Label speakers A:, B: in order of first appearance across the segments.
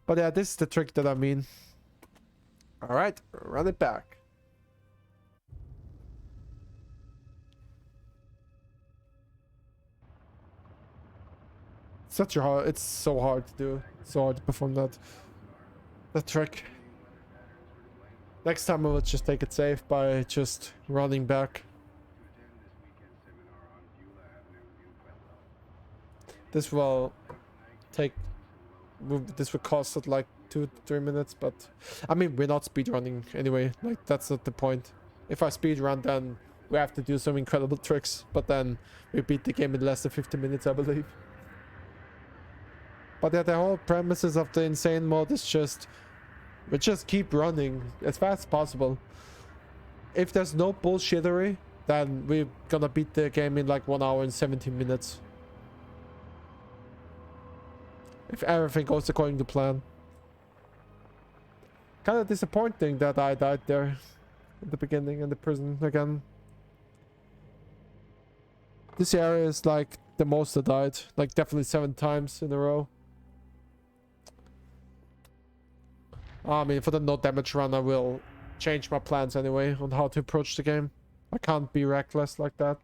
A: But yeah, this is the trick that I mean. Alright, run it back. It's so hard to do. So hard to perform that trick. Next time I will just take it safe by just running back. This will take... This will cost it like 2-3 minutes, but... I mean, we're not speedrunning anyway. Like, that's not the point. If I speedrun, then we have to do some incredible tricks. But then we beat the game in less than 50 minutes, I believe. But yeah, the whole premises of the insane mode is just... We just keep running as fast as possible. If there's no bullshittery, then we're gonna beat the game in like 1 hour and 17 minutes. If everything goes according to plan. Kind of disappointing that I died there at the beginning in the prison again. This area is like the most I died. Like definitely 7 times in a row. I mean, for the no damage run, I will change my plans anyway on how to approach the game. I can't be reckless like that.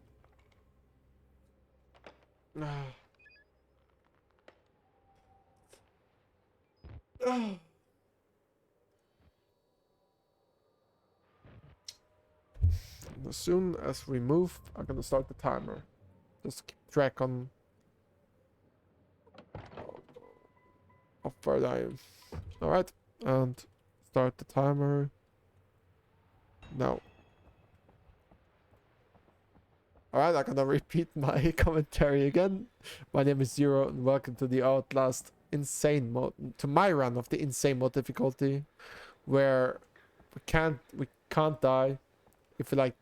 A: As soon as we move, I'm gonna start the timer. Just keep track on how far I am. Alright, and start the timer now. Alright, I'm gonna repeat my commentary again. My name is Zero and welcome to the Outlast insane mode, to my run of the insane mode difficulty, where we can't die. If we like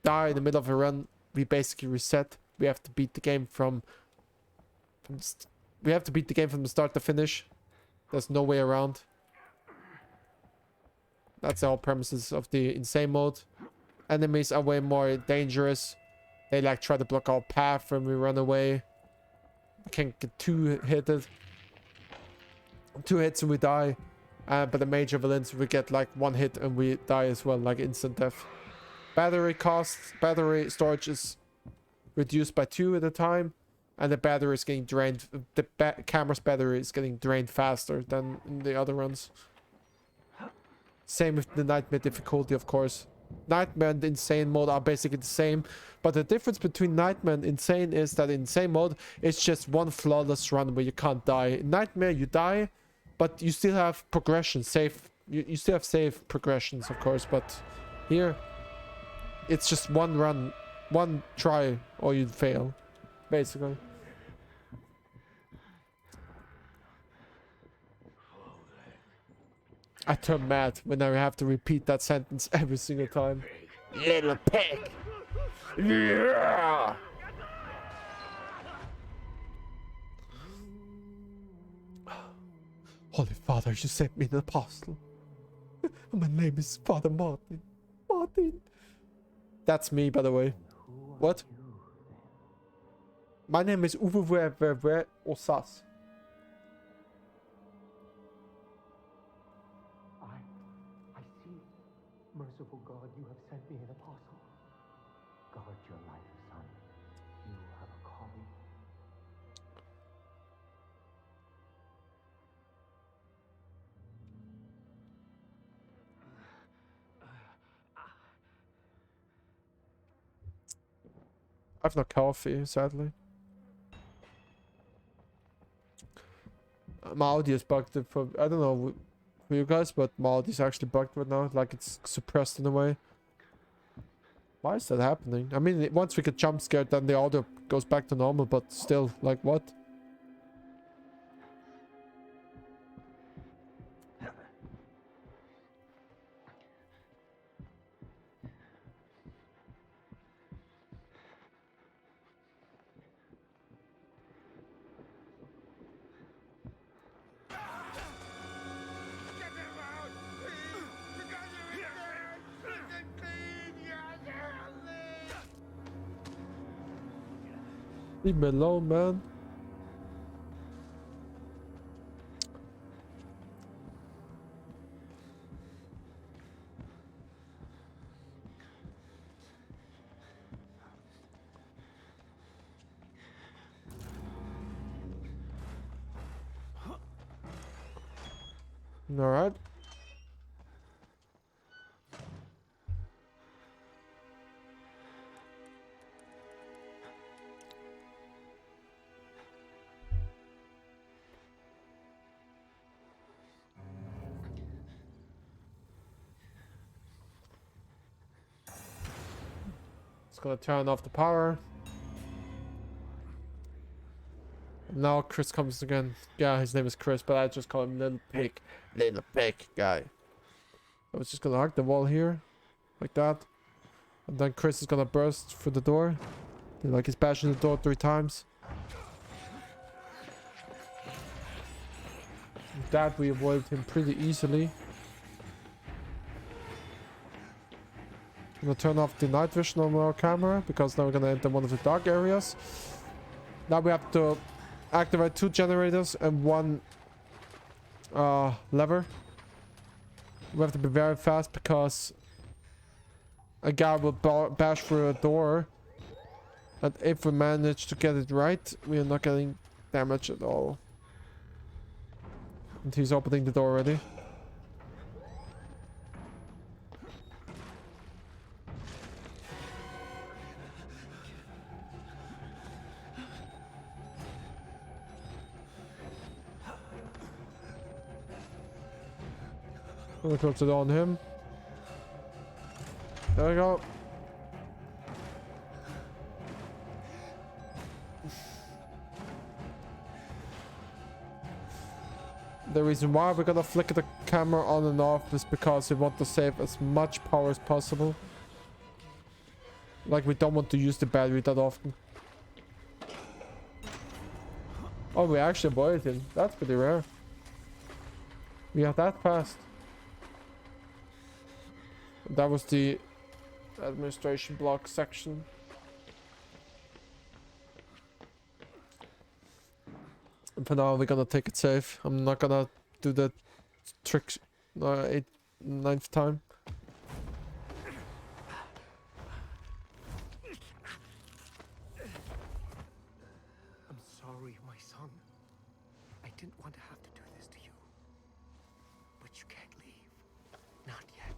A: die in the middle of a run, we basically reset. We have to beat the game from the start to finish. There's no way around. That's the whole premises of the insane mode. Enemies are way more dangerous. They like try to block our path when we run away. We can get 2 hits and we die. But the major villains, we get like 1 hit and we die as well, like instant death. Battery storage is reduced by 2 at a time, and the battery is getting drained. The camera's battery is getting drained faster than in the other runs. Same with the nightmare difficulty, of course. Nightmare and insane mode are basically the same, but the difference between nightmare and insane is that in insane mode it's just one flawless run where you can't die. In nightmare you die, but you still have progression, you still have safe progressions, of course, but here it's just one run, one try, or you'd fail, basically. I turn mad when I have to repeat that sentence every single time. Little pig! Yeah! Holy Father, you sent me an apostle. My name is Father Martin. Martin. That's me, by the way. What? My name is Uwe Osas.
B: I see. Merciful God, you have sent me an apostle. Guard your life, son. You have a calling.
A: I've no coffee, sadly. My audio is bugged for, I don't know for you guys, but my audio is actually bugged right now. Like it's suppressed in a way. Why is that happening? I mean, once we get jump scared, then the audio goes back to normal, but still, like what? Leave me alone, man. Alright. It's gonna turn off the power. Now Chris comes again. Yeah, his name is Chris, but I just call him Little Pig. Little Pig guy. I was just gonna hug the wall here. Like that. And then Chris is gonna burst through the door. Like he's bashing the door 3 times. With that we avoided him pretty easily. I'm gonna turn off the night vision on our camera because now we're gonna enter one of the dark areas. Now we have to activate 2 generators and 1 lever. We have to be very fast because a guy will bash through a door. And if we manage to get it right, we are not getting damage at all. And he's opening the door already. We'll close it on him. There we go. The reason why we're gonna flicker the camera on and off is because we want to save as much power as possible. Like we don't want to use the battery that often. Oh, we actually avoided him. That's pretty rare. We are that fast. That was the administration block section. And for now, we're gonna take it safe. I'm not gonna do the trick 9th time.
B: I'm sorry, my son. I didn't want to have to do this to you. But you can't leave. Not yet.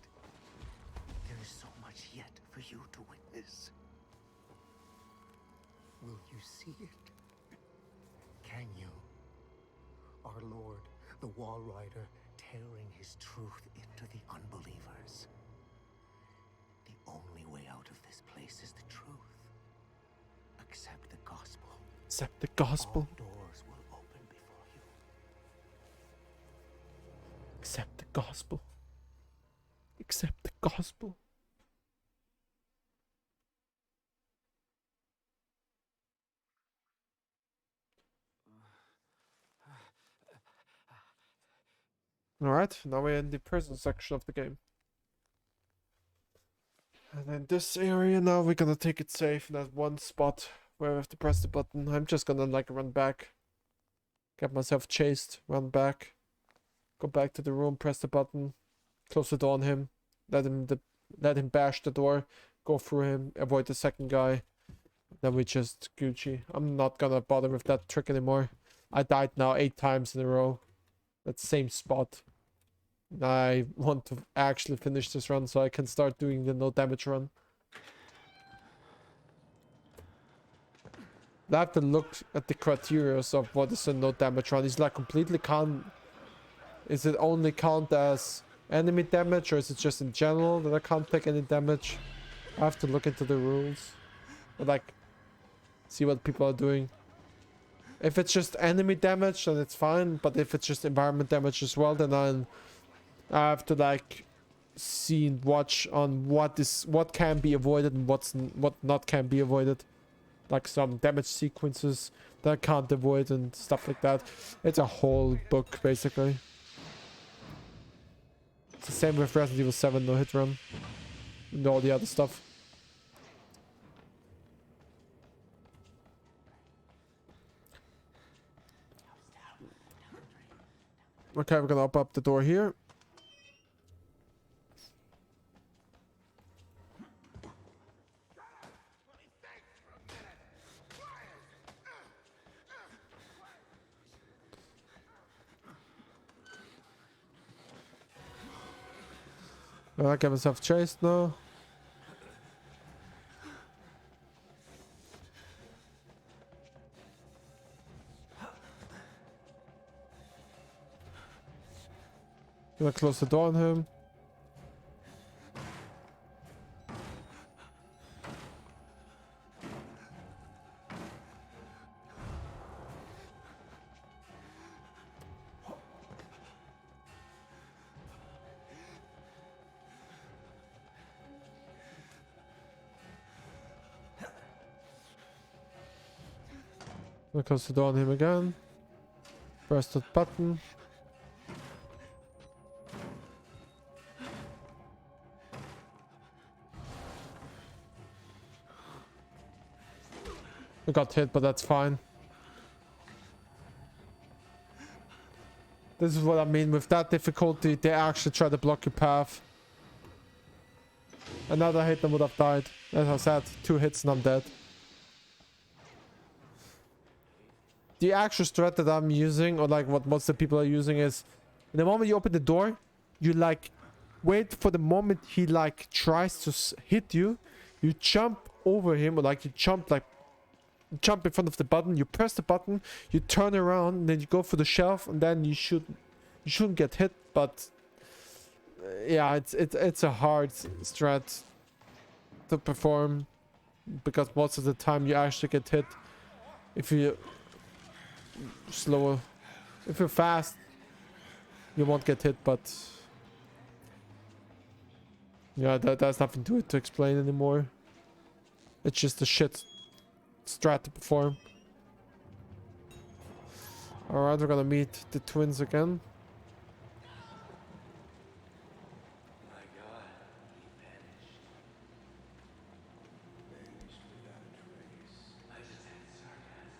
B: There is so much yet for you to witness. Will you see it? Can you? Our Lord, the Wall Rider, tearing his truth into the unbelievers. The only way out of this place is the truth. Accept the gospel.
A: Accept the gospel.
B: All doors will open before you.
A: Accept the gospel. Accept the gospel. Alright, now we're in the prison section of the game. And in this area now we're gonna take it safe. And there's one spot where we have to press the button. I'm just gonna like run back. Get myself chased, run back. Go back to the room, press the button. Close the door on him. Let him bash the door. Go through him, avoid the second guy. Then we just Gucci. I'm not gonna bother with that trick anymore. I died now 8 times in a row. That same spot. I want to actually finish this run so I can start doing the no damage run. I have to look at the criteria of what is a no damage run. Is like completely count? Is it only count as enemy damage, or is it just in general that I can't take any damage? I have to look into the rules. But like, see what people are doing. If it's just enemy damage, then it's fine. But if it's just environment damage as well, then I have to like see and watch on what can be avoided and what not can be avoided. Like some damage sequences that I can't avoid and stuff like that. It's a whole book basically. It's the same with Resident Evil 7 no hit run and all the other stuff. Okay, we're gonna open up the door here. I get myself chased now. Gonna close the door on him. Gonna close the door on him again. Press that button. I got hit, but that's fine. This is what I mean. With that difficulty, they actually try to block your path. Another hit and would have died. As I said, 2 hits and I'm dead. The actual strat that I'm using, or like what most of the people are using, is in the moment you open the door, you like wait for the moment he like tries to hit you. You jump over him, or like you jump in front of the button. You press the button, you turn around, and then you go for the shelf, and then you shouldn't get hit. But yeah, it's a hard strat to perform, because most of the time you actually get hit. If you slower, if you're fast, you won't get hit. But yeah, there's nothing to it to explain anymore. It's just a shit strat to perform. Alright, we're gonna meet the twins again.
C: My God, he vanished. Vanished without a trace. I just had sarcasm.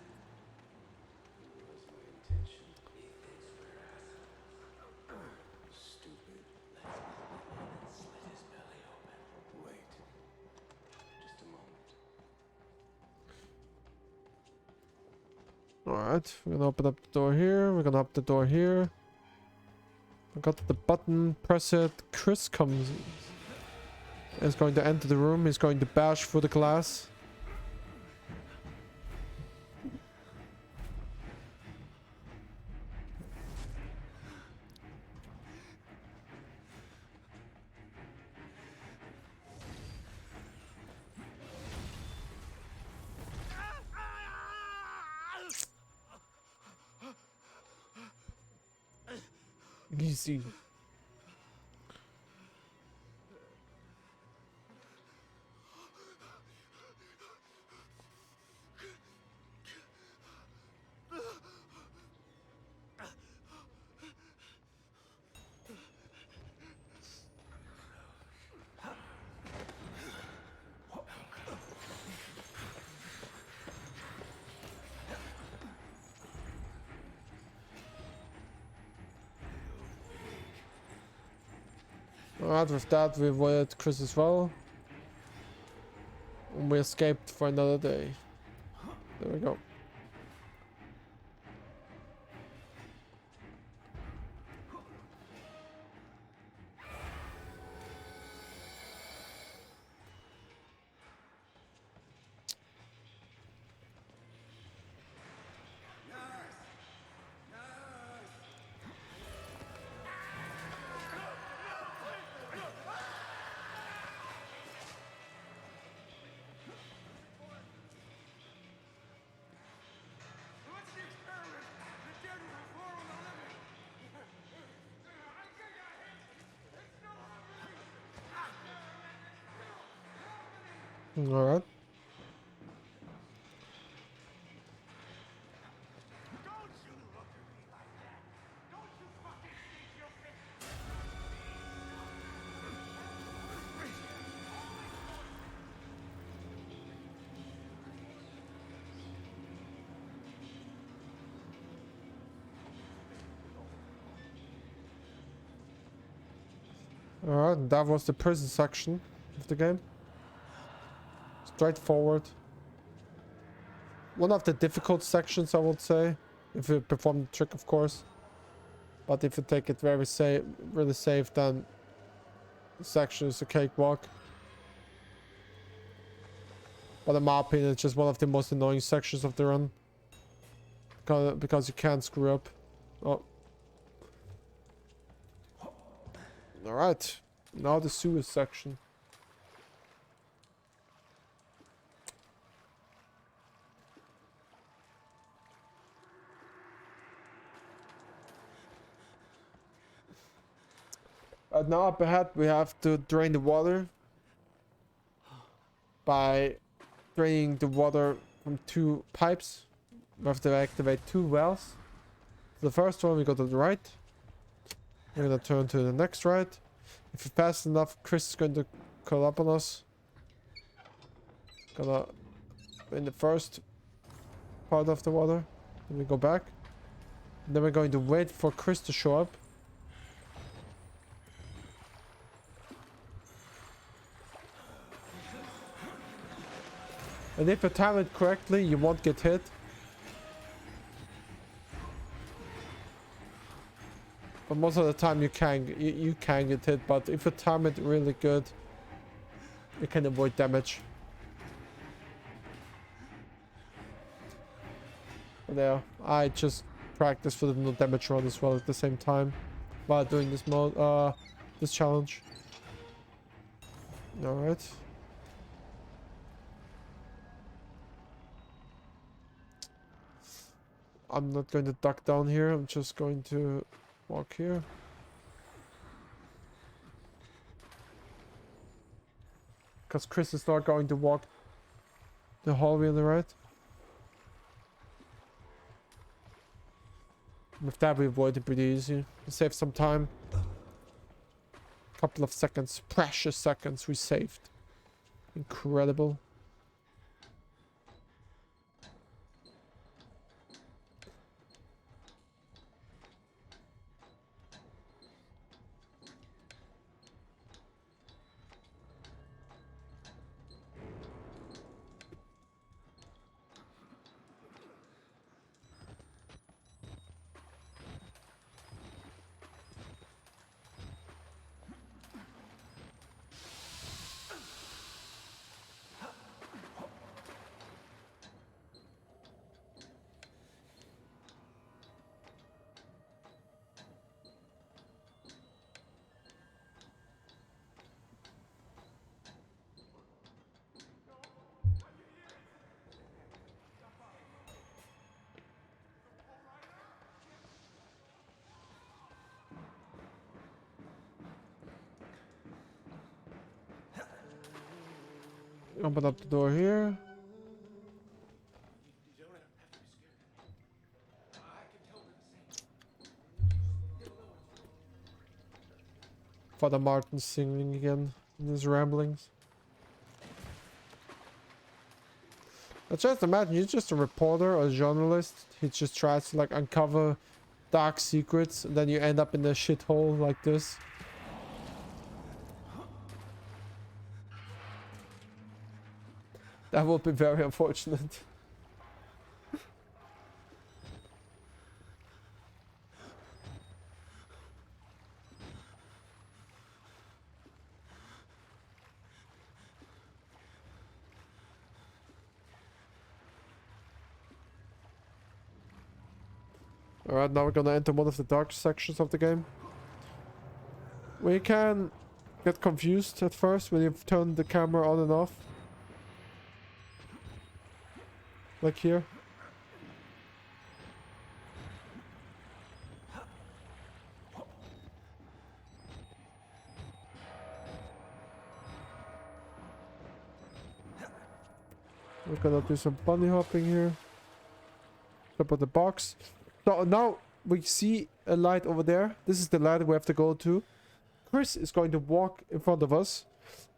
C: It was my intention. He thinks we're assholes. Stupid. Let's move in and slit his belly open. Wait. Just a moment.
A: Alright, we're gonna open up the door here. We're gonna open the door here. I got the button, press it. Chris comes. Is going to enter the room. He's going to bash through the glass. Easy. Alright, with that we avoided Chris as well. And we escaped for another day. There we go. Alright. Alright, that was the prison section of the game. Straightforward. One of the difficult sections, I would say, if you perform the trick, of course. But if you take it very safe, really safe, then This section is a cakewalk. But in my opinion, it's just one of the most annoying sections of the run. Because you can't screw up. Oh. Alright. Now the sewer section. Now up ahead we have to drain the water by draining the water from 2 pipes. We have to activate 2 wells. For the first one we go to the right. We're gonna turn to the next right. If we pass enough, Chris is going to call up on us. Gonna in the first part of the water. Then we go back. And then we're going to wait for Chris to show up. And if you time it correctly, you won't get hit. But most of the time you can get hit, but if you time it really good, you can avoid damage. But yeah, I just practice for the no damage run as well at the same time while doing this mode, this challenge. Alright. I'm not going to duck down here, I'm just going to walk here. Because Chris is not going to walk the hallway on the right. With that we avoid it pretty easy. We save some time. Couple of seconds, precious seconds we saved. Incredible. Open up the door here. Father Martin singing again in his ramblings. But just imagine, you're just a reporter or a journalist. He just tries to like uncover dark secrets and then you end up in a shithole like this. That would be very unfortunate. Alright, now we're gonna enter one of the dark sections of the game. We can get confused at first when you've turned the camera on and off. Like here. We're gonna do some bunny hopping here. Top of the box. So now we see a light over there. This is the light we have to go to. Chris is going to walk in front of us.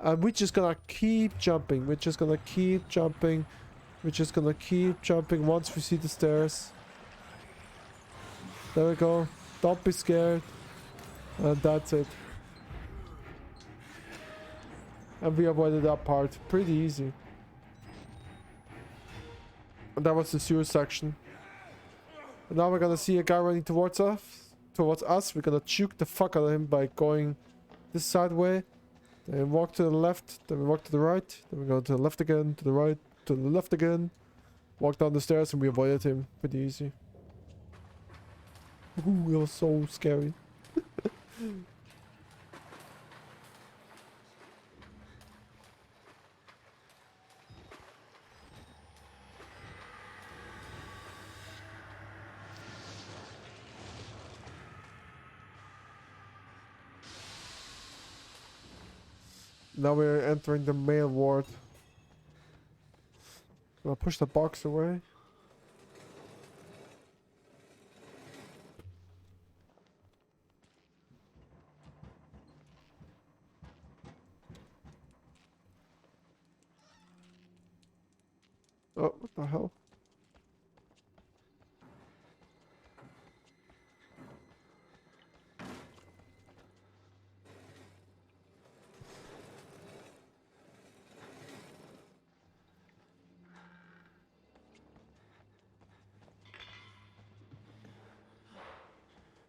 A: And we're just gonna keep jumping. We're just gonna keep jumping. We're just gonna keep jumping once we see the stairs. There we go. Don't be scared. And that's it. And we avoided that part. Pretty easy. And that was the sewer section. And now we're gonna see a guy running towards us. We're gonna juke the fuck out of him by going this side way. Then walk to the left, then we walk to the right, then we go to the left again, to the right, to the left again. Walk down the stairs and we avoided him. Pretty easy. Ooh, it was so scary. Now we're entering the male ward. I'll push the box away. Oh, what the hell?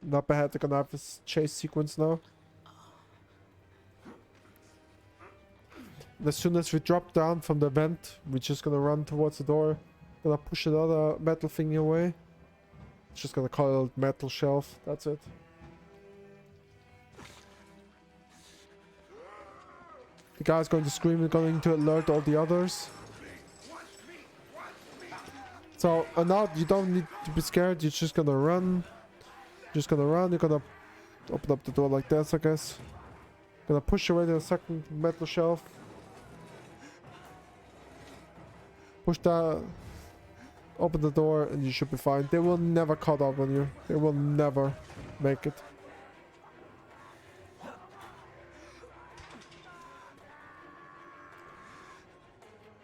A: Not bad, they're gonna have this chase sequence now. And as soon as we drop down from the vent, we're just gonna run towards the door. Gonna push another metal thingy away. It's just gonna call it metal shelf, that's it. The guy's going to scream and going to alert all the others. So now you don't need to be scared, you're just gonna run. Just gonna run, you're gonna open up the door like this, I guess. Gonna push away the second metal shelf. Push that, open the door, and you should be fine. They will never caught up on you. They will never make it.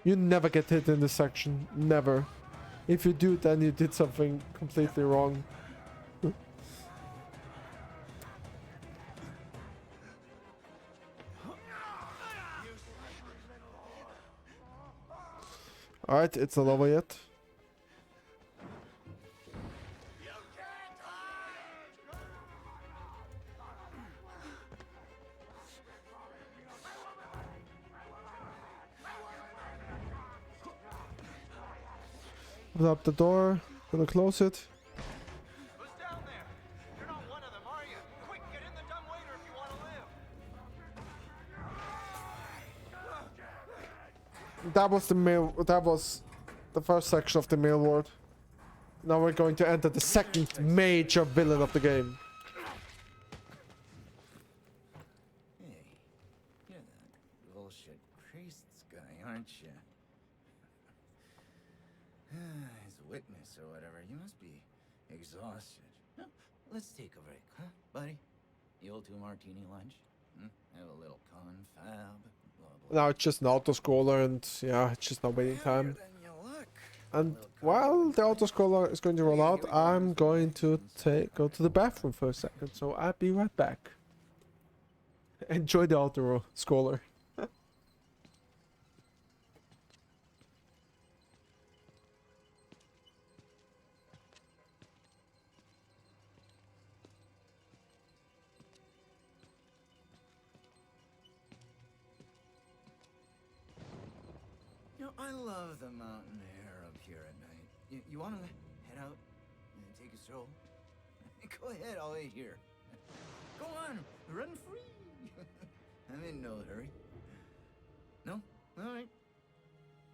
A: You never get hit in this section. Never. If you do, then you did something completely wrong. Alright, it's not over yet. Open up the door. Gonna close it.
D: Who's down there? You're not one of them, are you? Quick, get in the dumbwaiter if you want to live.
A: That was the mail. That was the first section of the mail ward. Now we're going to enter the second major villain of the game.
E: Hey, you're that bullshit priest's guy, aren't you? As a witness or whatever, you must be exhausted. No, let's take a break, huh, buddy? The old 2-martini lunch? Have a little confab, blah, blah.
A: Now it's just an auto-scroller and yeah, it's just not waiting time.
E: Heavier than you look.
A: And while the auto-scroller is going to roll out, I'm going to go to the bathroom for a second. So I'll be right back. Enjoy the auto-scroller.
E: You know, I love the mountain air up here at night. You want to head out and take a stroll? Go ahead, I'll wait here. Go on, run free. I'm in no hurry. No? All right.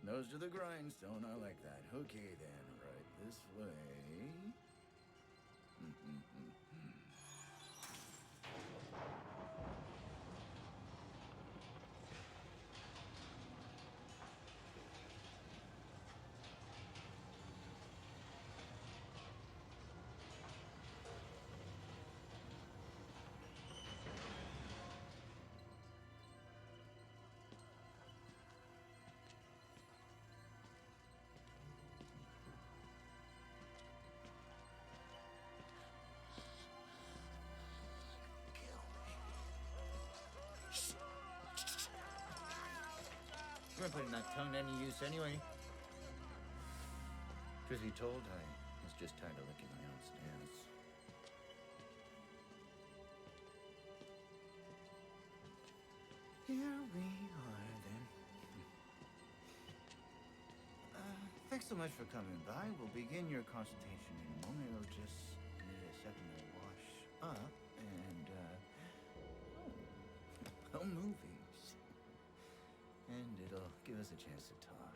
E: Nose to the grindstone, I like that. Okay then, right this way. You weren't putting that tongue to any use anyway. Truth be told, I was just tired of licking my own stance. Here Thanks so much for coming by. We'll begin your consultation in a moment. It'll just need a second to wash up and, well, movies. And it'll give us a chance to talk.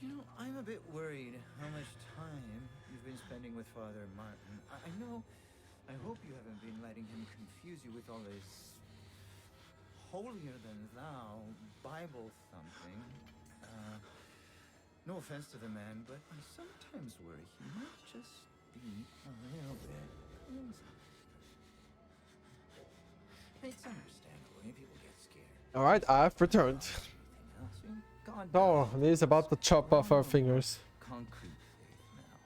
E: You know, I'm a bit worried how much time you've been spending with Father Martin. I know, I hope you haven't been letting him confuse you with all this holier-than-thou Bible thumping. No offense to the man, but I sometimes worry he might just be a little bit crazy. It's understandable when people get scared.
A: All right, I've returned.
E: Anything else? God
A: Oh,
E: knows.
A: he's about to chop off our fingers.
E: Concrete faith now.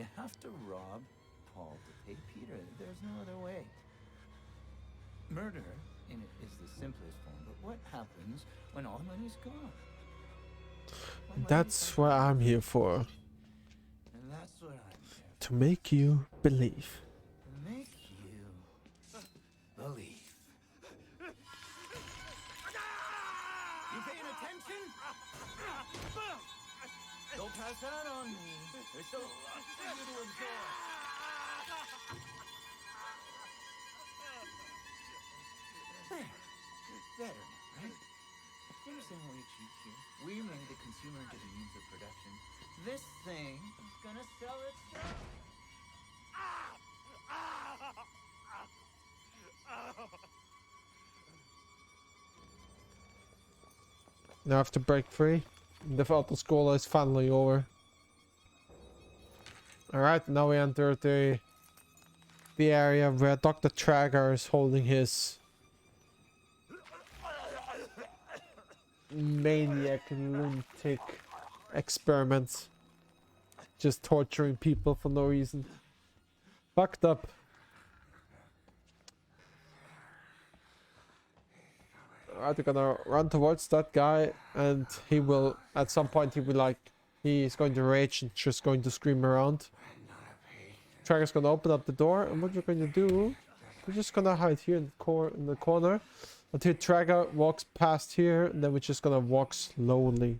E: You have to rob Paul to pay Peter. There's no other way. Murder in it is the simplest form, but what happens when all money's gone? When money's
A: That's
E: gone,
A: what I'm here for.
E: and that's what I'm here
A: To make you believe.
E: to make you believe. You paying attention? Don't pass that on me. There's so much for you to absorb. There. Better now, right? You understand what we achieved here? We made the consumer into the means of production. This thing is gonna sell itself.
A: Now I have to break free. The auto scroller is finally over. Alright, now we enter the area where Dr. Trager is holding his maniac lunatic experiments. Just torturing people for no reason. Fucked up. Alright, we're gonna run towards that guy, and he will, at some point, he's going to rage and just going to scream around. Tracker's gonna open up the door, and what we're going to do, we're just gonna hide here in the corner until Tracker walks past here, and then we're just gonna walk slowly.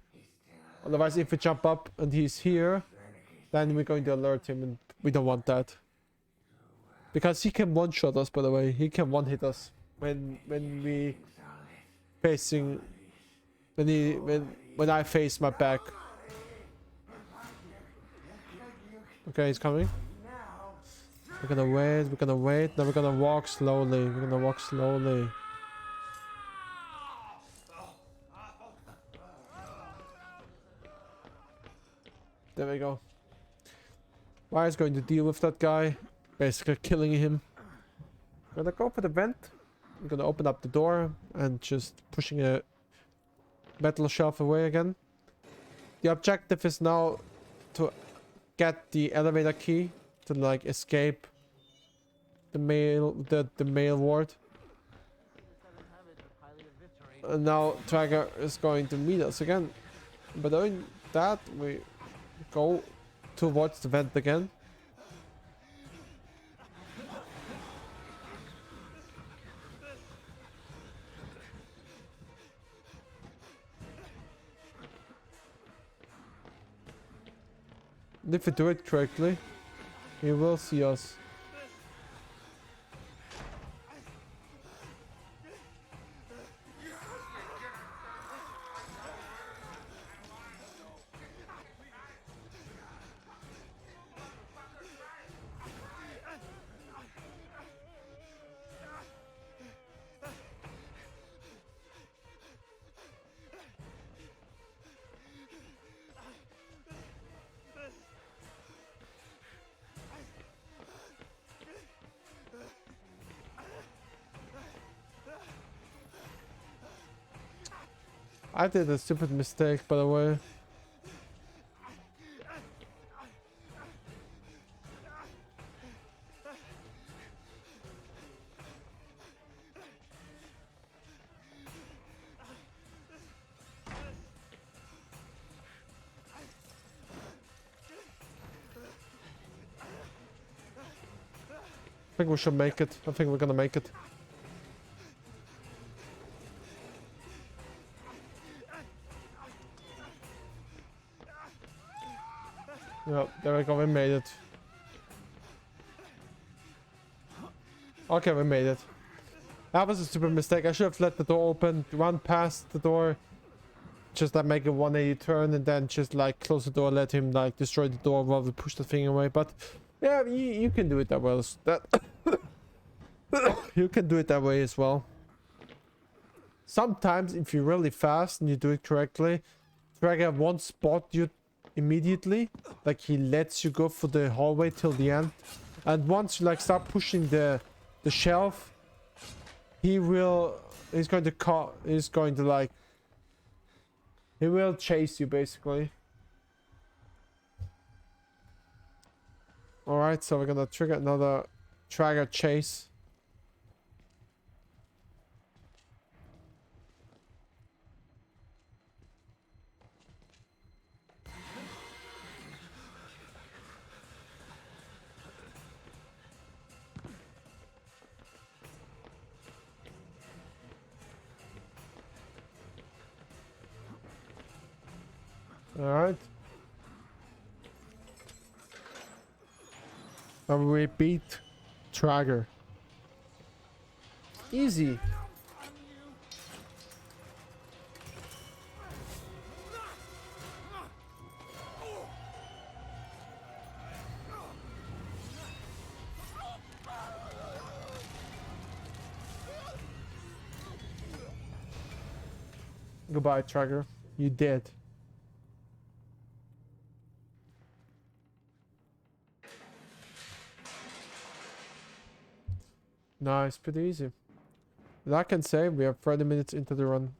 A: Otherwise, if we jump up and he's here, then we're going to alert him, and we don't want that. Because he can one-shot us, by the way. He can one-hit us when we facing when I face my back. Okay, he's coming. We're gonna wait, then we're gonna walk slowly. There we go. Wire's going to deal with that guy, basically killing him. Gonna go for the vent. I'm gonna open up the door and just pushing a metal shelf away again. The objective is now to get the elevator key to like escape the male ward. And now Trager is going to meet us again. But doing that, we go towards the vent again. And if we do it correctly, he will see us. I did a stupid mistake, by the way. think we should make it. I think we're gonna make it. Yep, there we go, we made it. Okay, we made it. That was a stupid mistake. I should have let the door open, run past the door, just like make a 180 turn, and then just like close the door, let him like destroy the door while we push the thing away. But yeah, you can do it that way. You can do it that way as well. Sometimes, if you're really fast and you do it correctly, Trigger won't spot you immediately. Like he lets you go for the hallway till the end, and once you like start pushing the shelf, he will chase you basically. All right, so we're gonna trigger another Trigger chase. Alright. And we beat Trigger. Easy. Goodbye, Trigger. You dead. Nice, pretty easy. And I can say we are 30 minutes into the run.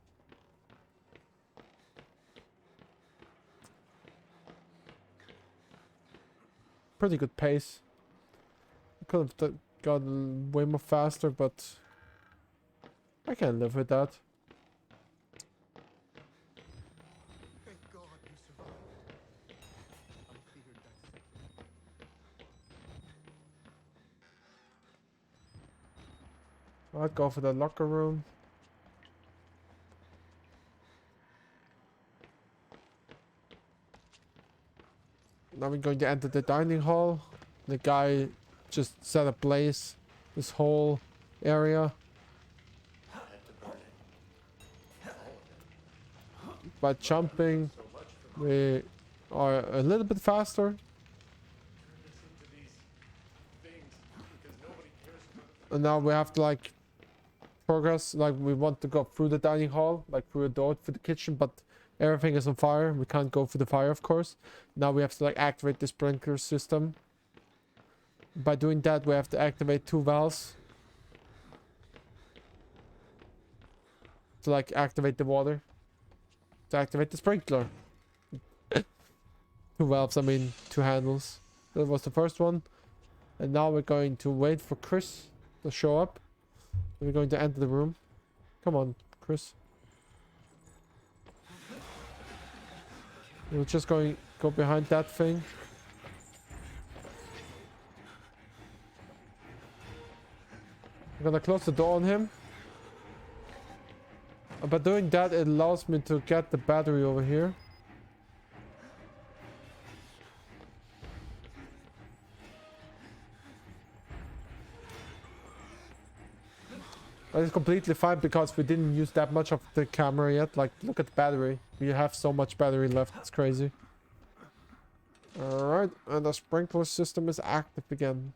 A: Pretty good pace. Could have gone way more faster, but I can live with that.
B: Thank God you survived. Uncleared dissection.
A: I'd go for the locker room. Now we're going to enter the dining hall. The guy just set ablaze this whole area. By jumping, we are a little bit faster. And now we have to like progress, like we want to go through the dining hall, like through a door for the kitchen, but everything is on fire. We can't go through the fire, of course. Now we have to like activate the sprinkler system. By doing that, we have to activate 2 valves to like activate the water, to activate the sprinkler. 2 valves, I mean 2 handles. That was the first one. And now we're going to wait for Chris to show up. We're going to enter the room. Come on, Chris. We're just going to go behind that thing. I'm gonna close the door on him. By doing that, it allows me to get the battery over here. That is completely fine because we didn't use that much of the camera yet. Like, look at the battery. We have so much battery left. It's crazy. Alright, and the sprinkler system is active again.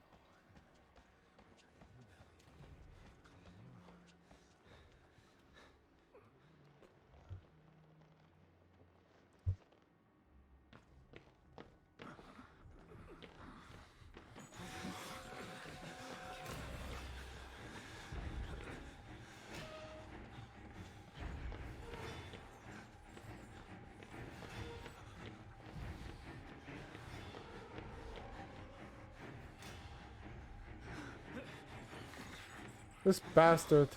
A: This bastard.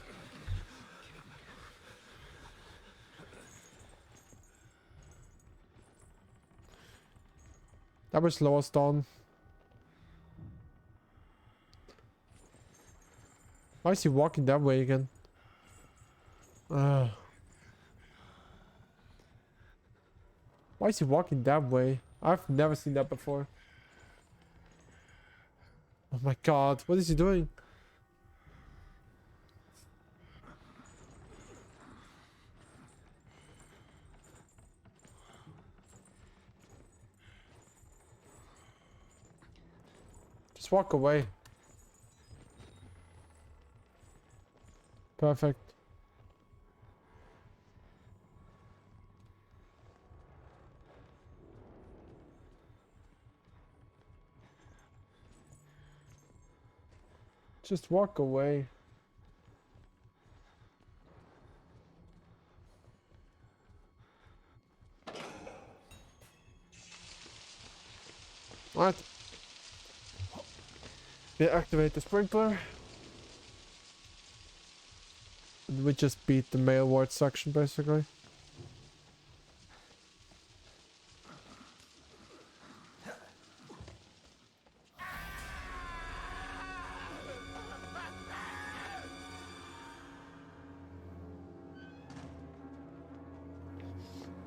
A: That will slow us down. Why is he walking that way again? Why is he walking that way? I've never seen that before. Oh my god, what is he doing? Just walk away. Perfect. Just walk away. What? Deactivate the sprinkler. And we just beat the male ward section basically.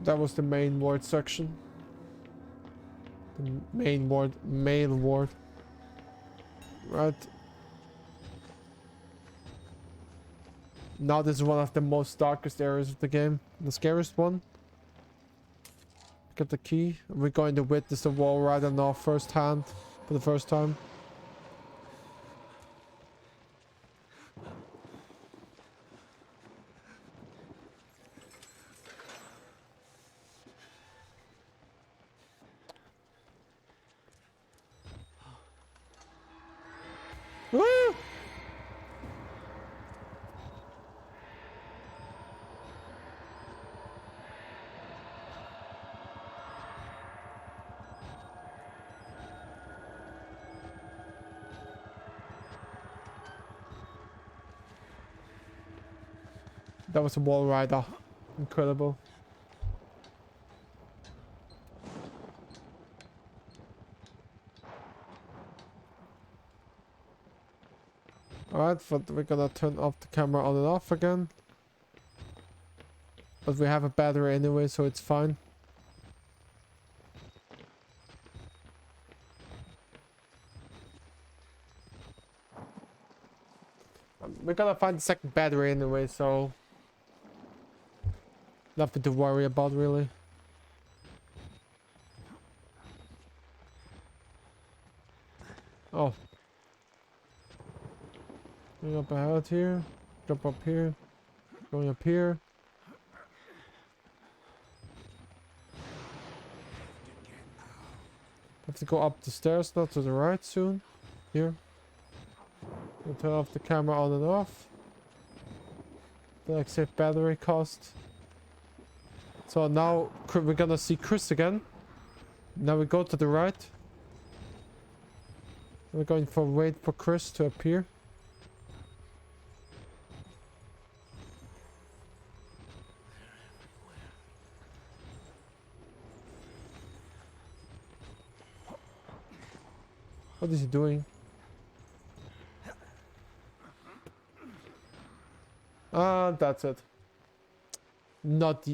A: That was the main ward section. The main ward, male ward. Right. Now this is one of the most darkest areas of the game. The scariest one. Get the key. We're going to witness the wall rider now firsthand for the first time. Woo! That was a wall rider. Incredible. Alright, but we're gonna turn off the camera on and off again. But we have a battery anyway, so it's fine. We're gonna find the second battery anyway, so nothing to worry about really. Oh. Going up ahead here. Jump up here. Going up here. Have to go up the stairs now to the right soon. Here. We'll turn off the camera on and off. The exit battery cost. So now we're gonna see Chris again. Now we go to the right. We're going for wait for Chris to appear. What is he doing? That's it. Not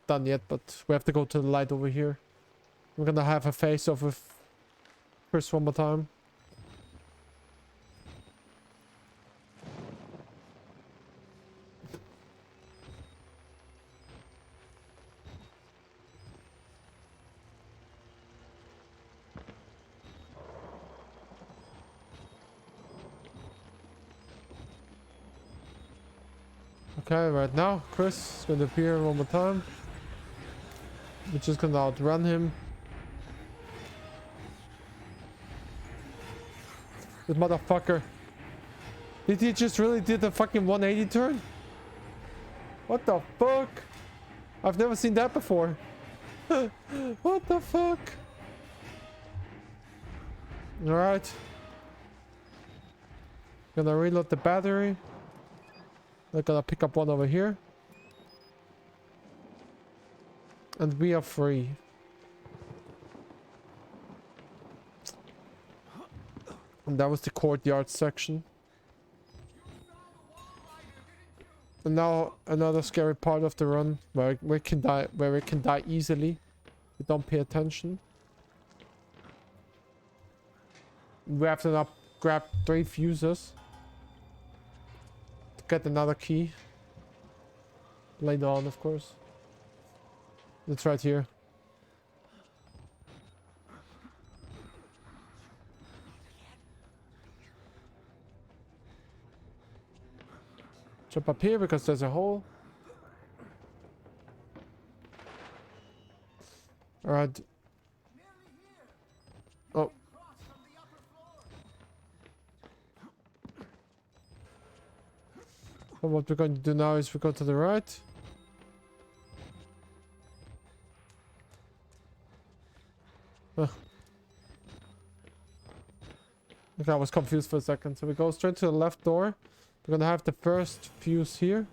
A: done yet, but we have to go to the light over here. We're gonna have a face-off with Chris one more time. Okay, right now, Chris is going to appear one more time. We're just going to outrun him. This motherfucker. Did he just really did the fucking 180 turn? What the fuck? I've never seen that before. What the fuck? Alright. Gonna reload the battery. We're gonna pick up one over here. And we are free. And that was the courtyard section. And now another scary part of the run where we can die easily. We don't pay attention. We have to now grab 3 fuses to get another key. Later on, of course. It's right here. Jump up here because there's a hole. Alright. Oh. So what we're going to do now is we go to the right. Huh. Okay, I was confused for a second. So we go straight to the left door. We're gonna have the first fuse here.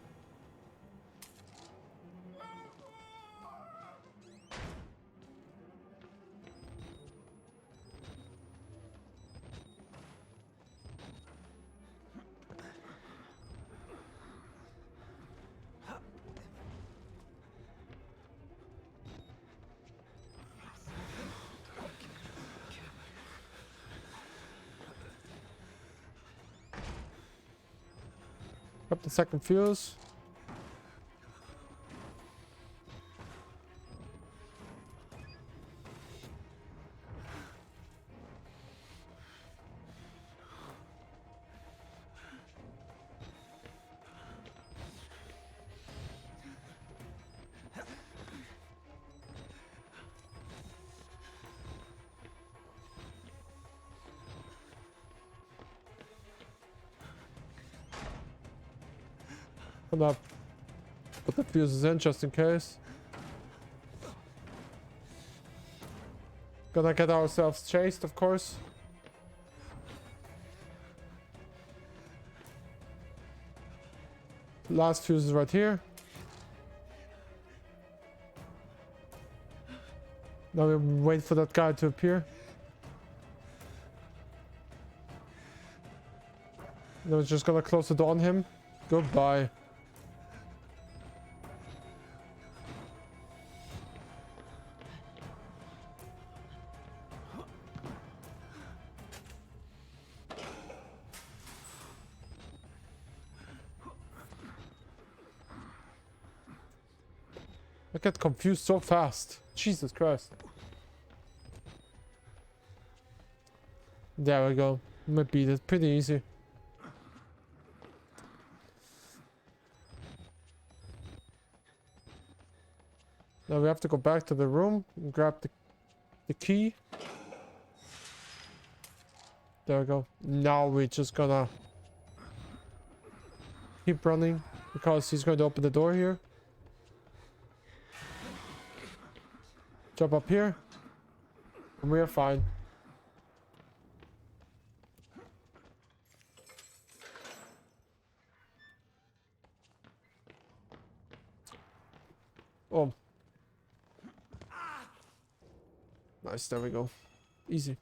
A: Grab the second fuse. Hold up. Put the fuses in just in case. Gonna get ourselves chased, of course. Last fuse is right here. Now we wait for that guy to appear. Then we're just gonna close the door on him. Goodbye. I get confused so fast. Jesus Christ. There we go. Might beat it. Pretty easy. Now we have to go back to the room and grab the key. There we go. Now we're just gonna keep running because he's going to open the door here. Jump up here. And we are fine. Oh. Nice, there we go. Easy.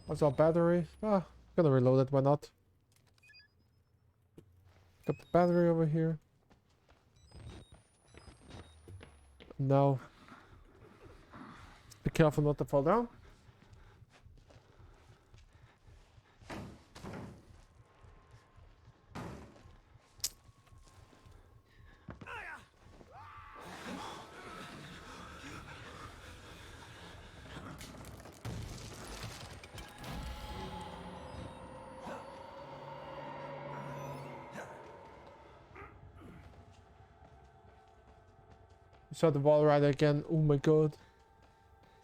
A: What's our battery? Ah, gonna reload it, why not? Got the battery over here. Now, be careful not to fall down. Saw the wall rider again. Oh my god.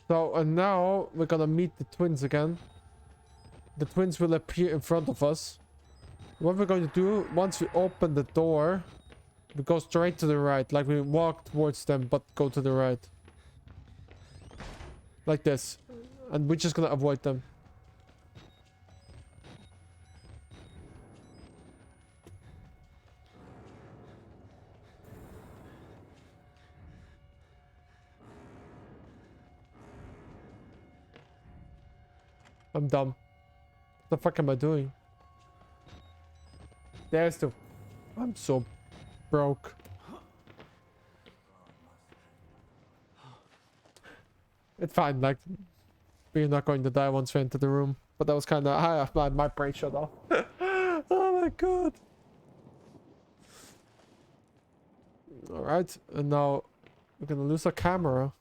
A: So, and now we're gonna meet the twins again. The twins will appear in front of us. What we're going to do, once we open the door, we go straight to the right. Like we walk towards them, but go to the right. Like this. And we're just gonna avoid them. I'm dumb. What the fuck am I doing? There's the... I'm so broke. It's fine, like, we're not going to die once we enter the room. But that was kind of... my brain shut off. Oh my god. Alright, and now we're gonna lose our camera.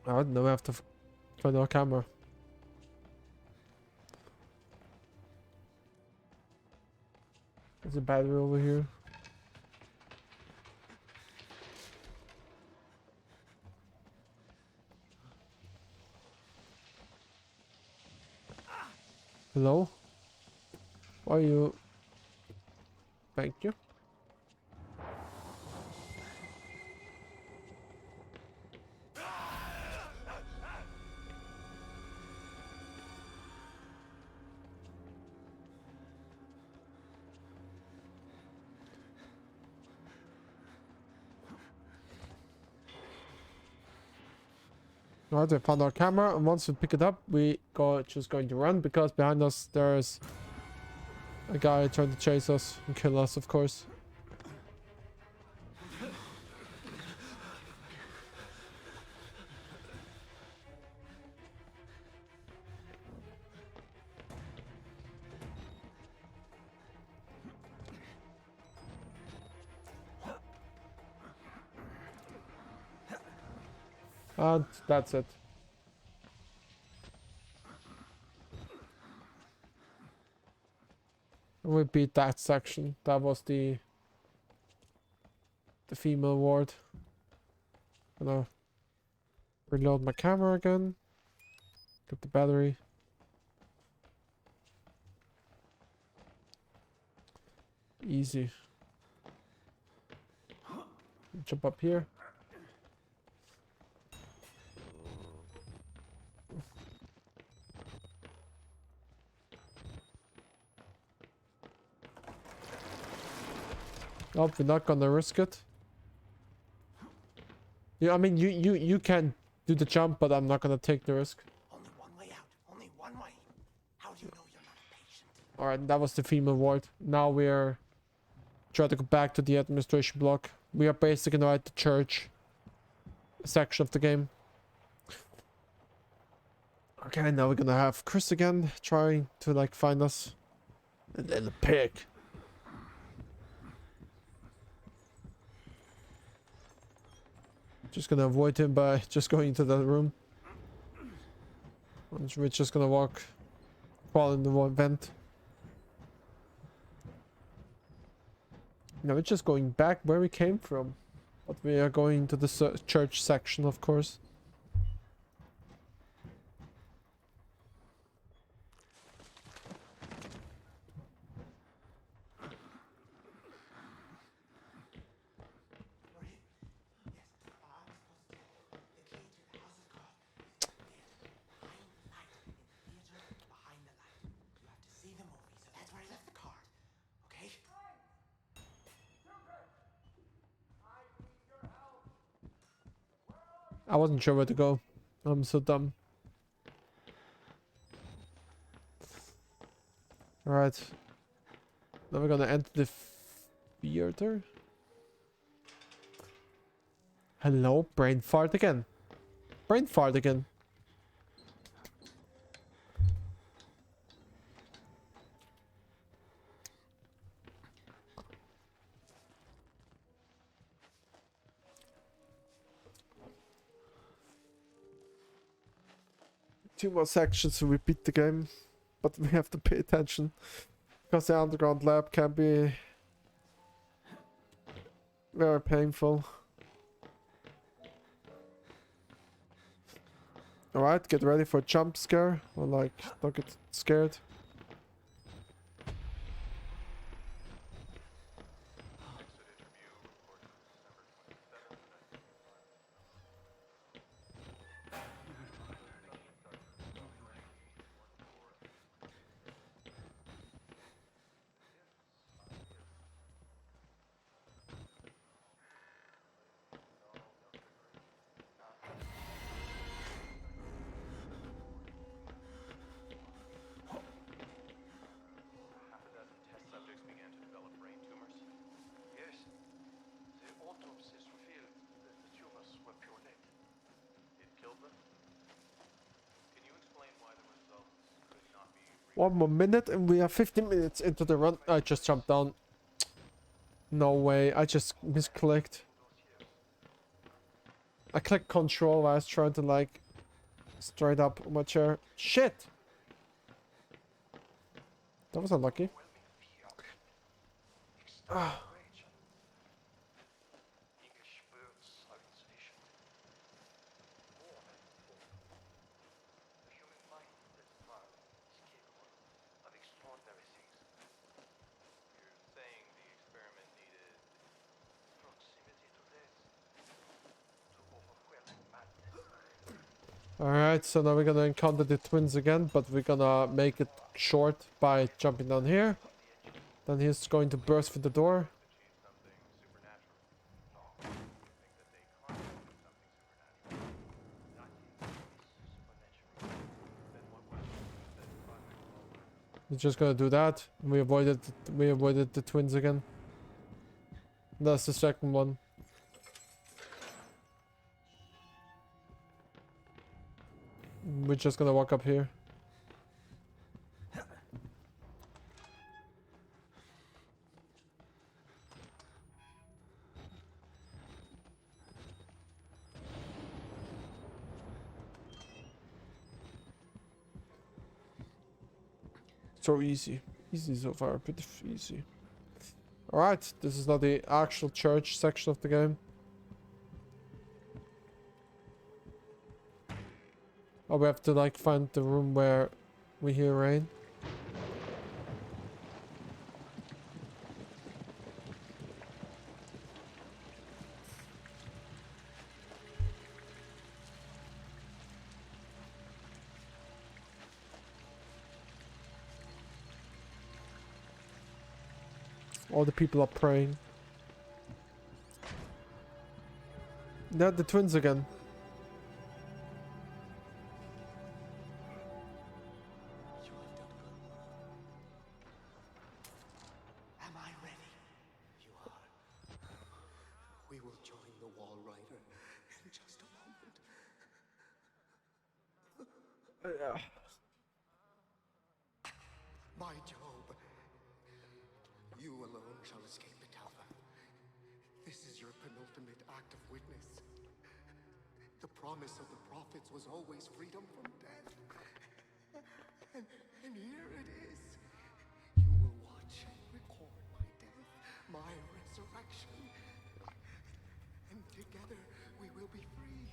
A: Alright, now we have to find our camera. There's a battery over here. Hello? Why are you... Thank you. Alright, we found our camera, and once we pick it up, we go just going to run, because behind us there's a guy trying to chase us and kill us, of course. And that's it. We beat that section. That was the female ward. Gonna reload my camera again. Get the battery. Easy. Jump up here. Oh, we're not gonna risk it. Yeah, I mean, you can do the jump, but I'm not gonna take the risk.
B: Only one way out. Only one way. How do you know you're not a patient?
A: Alright, that was the female ward. Now we're trying to go back to the administration block. We are basically now at the church section of the game. Okay, now we're gonna have Chris again trying to like find us. A little pig. Just gonna avoid him by just going into that room. We're just gonna fall in the vent. Now we're just going back where we came from. But we are going to the church section, of course. I wasn't sure where to go. I'm so dumb. Alright. Now we're gonna enter the theater. Hello, brain fart again. Brain fart again. Two more sections to repeat the game, but we have to pay attention because the underground lab can be very painful. Alright, get ready for a jump scare, or like, don't get scared. One more minute and we are 15 minutes into the run. I just jumped down. No way. I just misclicked. I clicked control while I was trying to like straight up on my chair. Shit! That was unlucky. Ah. Alright, so now we're gonna encounter the twins again, but we're gonna make it short by jumping down here. Then he's going to burst through the door. We're just gonna do that. We avoided the twins again. That's the second one. We're just gonna walk up here. So easy. Easy so far, pretty easy. Alright, this is not the actual church section of the game. Oh, we have to like find the room where we hear rain. All the people are praying. They're the twins again.
B: Am I ready? You are. We will join the Wall Rider in just a moment. My Job, you alone shall escape the tower. This is your penultimate act of witness. The promise of the prophets was always freedom from death. And here it is. You will watch and record my death, my resurrection. And together we will be free.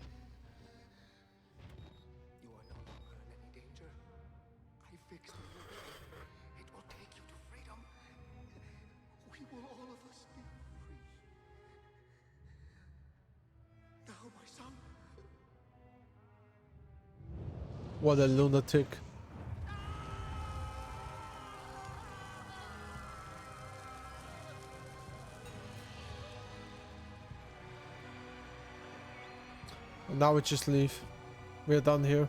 B: You are no longer in any danger. I fixed it. It will take you to freedom. We will all of us be free. Now, my son.
A: What a lunatic. And now we just leave. We're done here.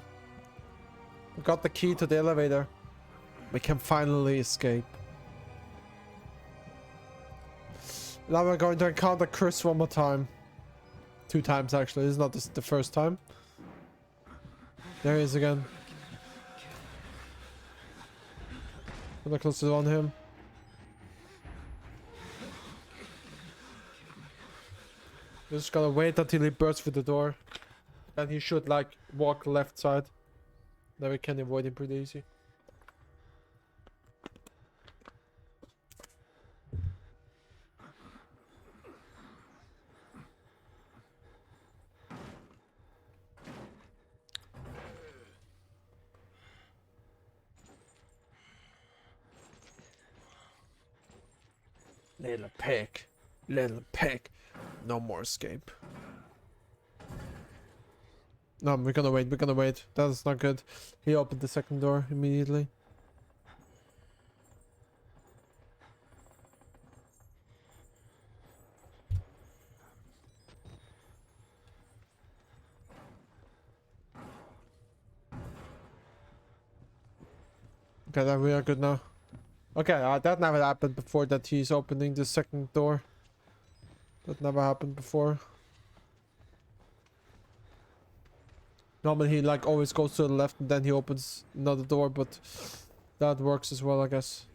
A: We got the key to the elevator. We can finally escape. Now we're going to encounter Chris one more time. 2 times actually. This is not the first time. There he is again. Gonna close it on him. Just gonna wait until he bursts through the door. Then he should like walk left side. Then we can avoid him pretty easy. Little pig. Little pig. No more escape. No, we're gonna wait. We're gonna wait. That's not good. He opened the second door immediately. Okay, then we are good now. Okay, that never happened before, that he's opening the second door. That never happened before. Normally he like always goes to the left and then he opens another door, but That works as well, I guess.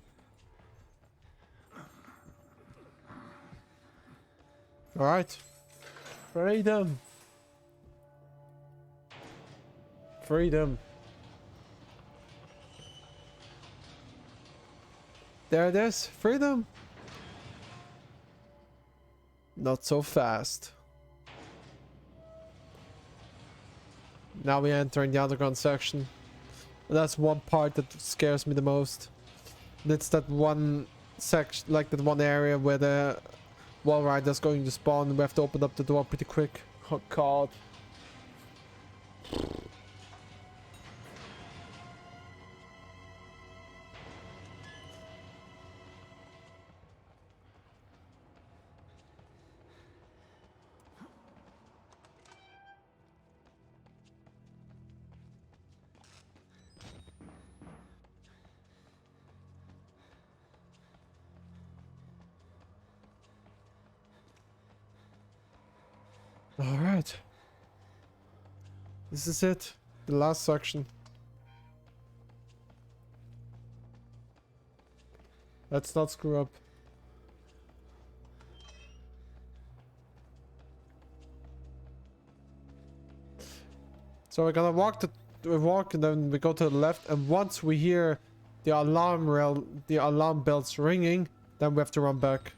A: Alright. Freedom. Freedom. There it is. Freedom. Not so fast. Now we enter in the underground section. And that's one part that scares me the most. And it's that one section, like that one area where the wall rider's going to spawn and we have to open up the door pretty quick. Oh god. Alright. This is it. The last section. Let's not screw up. So we're gonna walk and then we go to the left, and once we hear the alarm bells ringing, then we have to run back.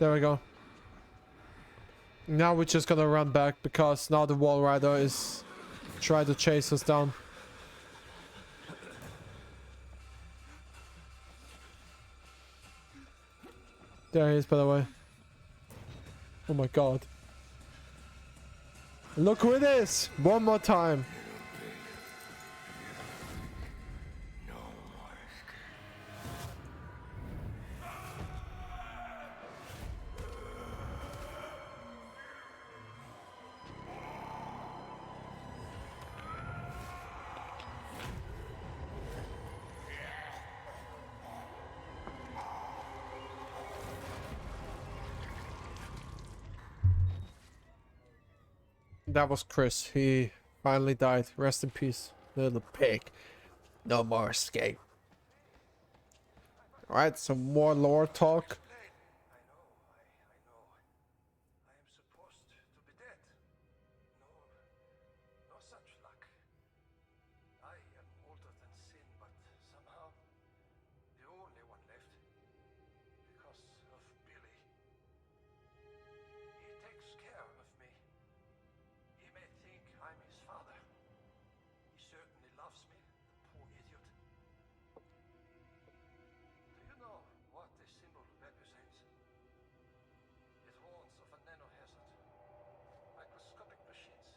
A: There we go. Now we're just gonna run back because now the wall rider is trying to chase us down. There he is, by the way. Oh my god. Look who it is! One more time. That was Chris. He finally died. Rest in peace, little pig. No more escape. Alright, some more lore talk.
D: I know. I am supposed to be dead. No such luck. I am older than sin, but somehow the only one left. Because of Billy. He takes care of me. He may think I'm his father. He certainly loves me, the poor idiot. Do you know what this symbol represents? It warns of a nanohazard. Microscopic machines.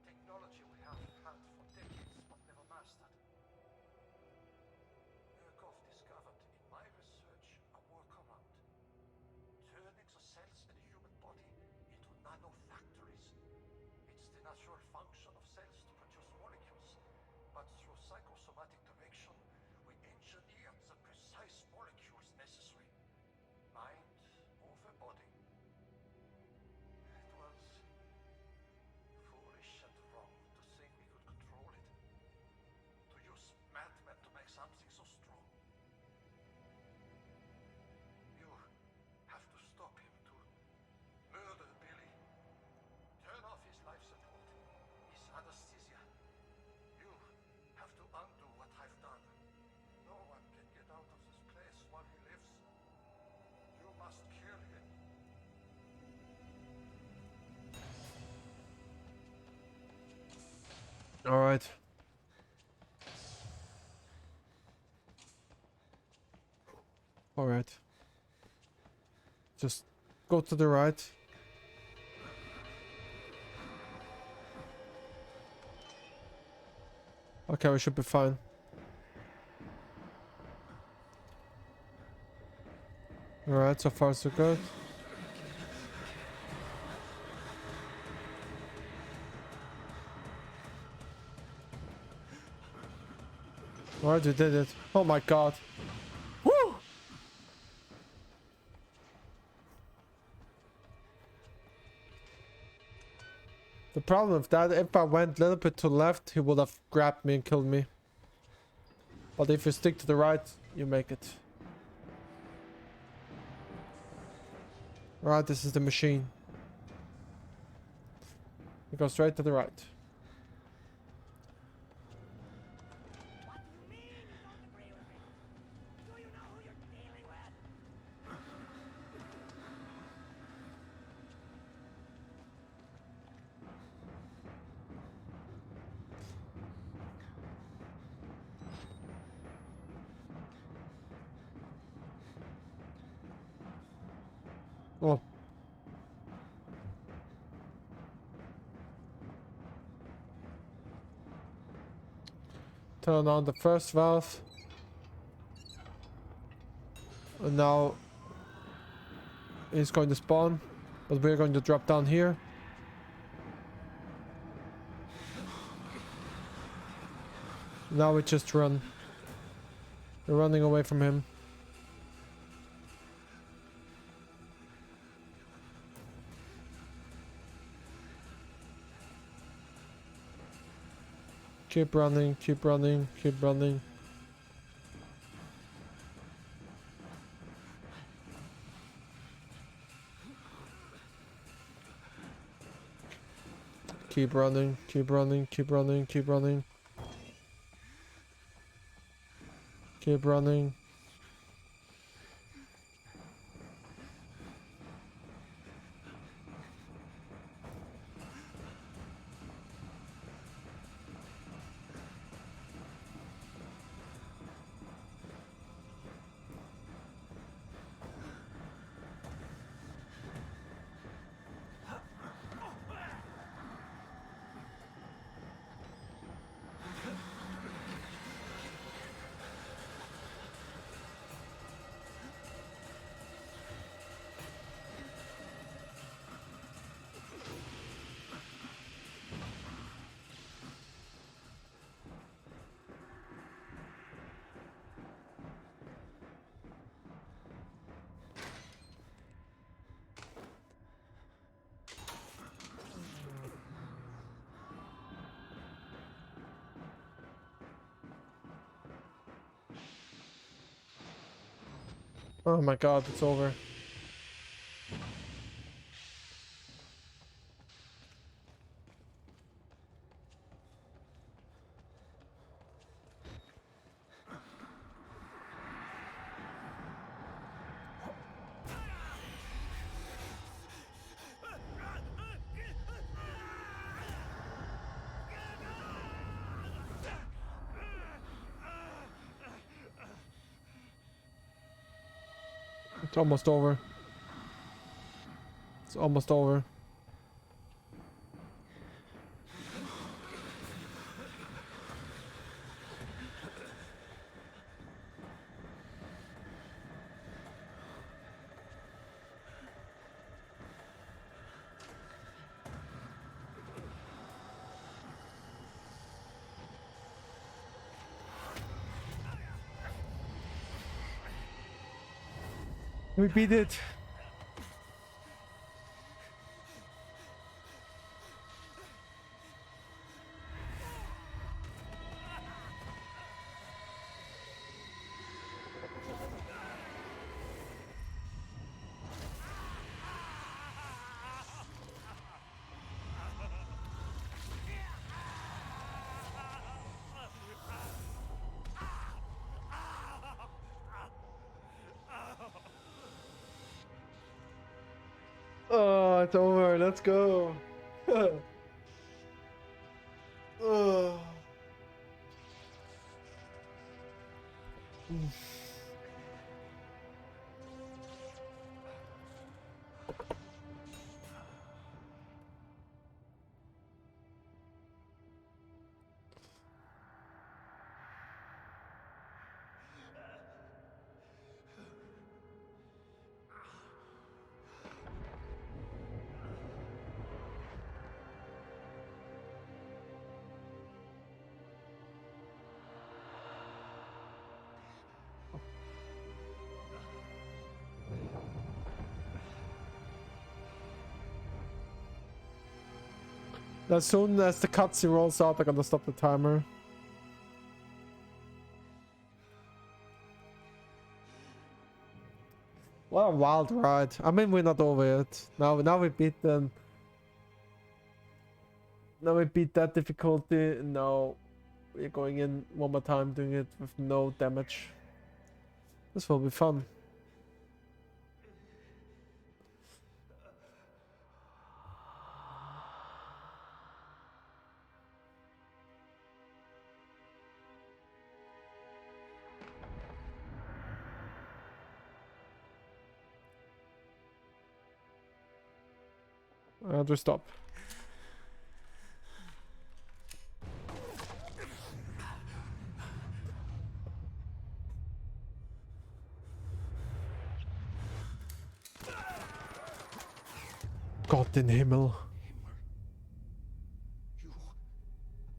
D: Technology we have had for decades but never mastered. Murkoff discovered in my research a workaround. Turning the cells in the human body into nanofactories. It's the natural function of cells to produce molecules, but through psychosomatic direction, we engineered the precise molecules necessary. Mind over body. It was foolish and wrong to think we could control it. To use madmen to make something so strong. You have to stop him to murder Billy. Turn off his life support, his anesthesia. You have to undo what I've done. No one can get out of this place while he lives. You must kill him.
A: Alright. Alright. Just go to the right. Okay, we should be fine. Alright, so far so good. Alright, we did it. Oh my god. Woo! The problem with that, if I went a little bit to the left, he would have grabbed me and killed me. But if you stick to the right, you make it. Alright, this is the machine. You go straight to the right.
F: What do you mean you don't agree with me? Do you know who you're dealing with?
A: Oh. Turn on the first valve. And now he's going to spawn. But we're going to drop down here. Now we just run. We're running away from him. Keep running, keep running, keep running. Keep running, keep running, keep running, keep running. Keep running. Oh my god, it's over. It's almost over. It's almost over. We beat it. Oh, it's over. Let's go. Oh. As soon as the cutscene rolls out, I'm gonna stop the timer. What a wild ride. I mean, we're not over it. Now we beat them. Now we beat that difficulty. Now we're going in one more time, doing it with no damage. This will be fun. Just stop. Gott in Himmel.
D: You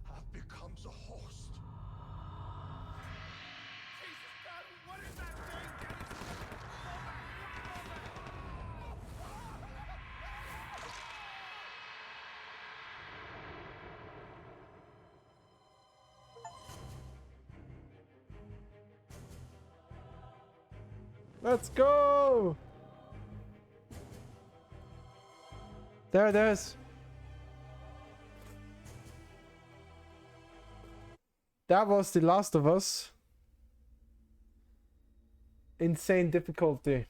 D: have become the host.
A: Let's go! There it is. That was The Last of Us. Insane difficulty.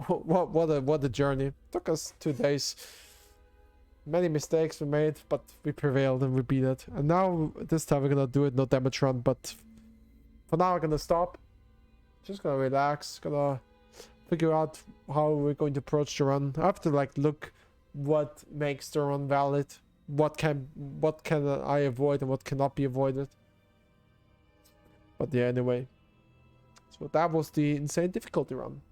A: What a journey. Took us 2 days. Many mistakes were made, but we prevailed and we beat it. And now this time we're gonna do it no damage run, but for now we're gonna stop. Just gonna relax, gonna figure out how we're going to approach the run. I have to like look what makes the run valid, what can I avoid and what cannot be avoided. But yeah, anyway. So that was the insane difficulty run.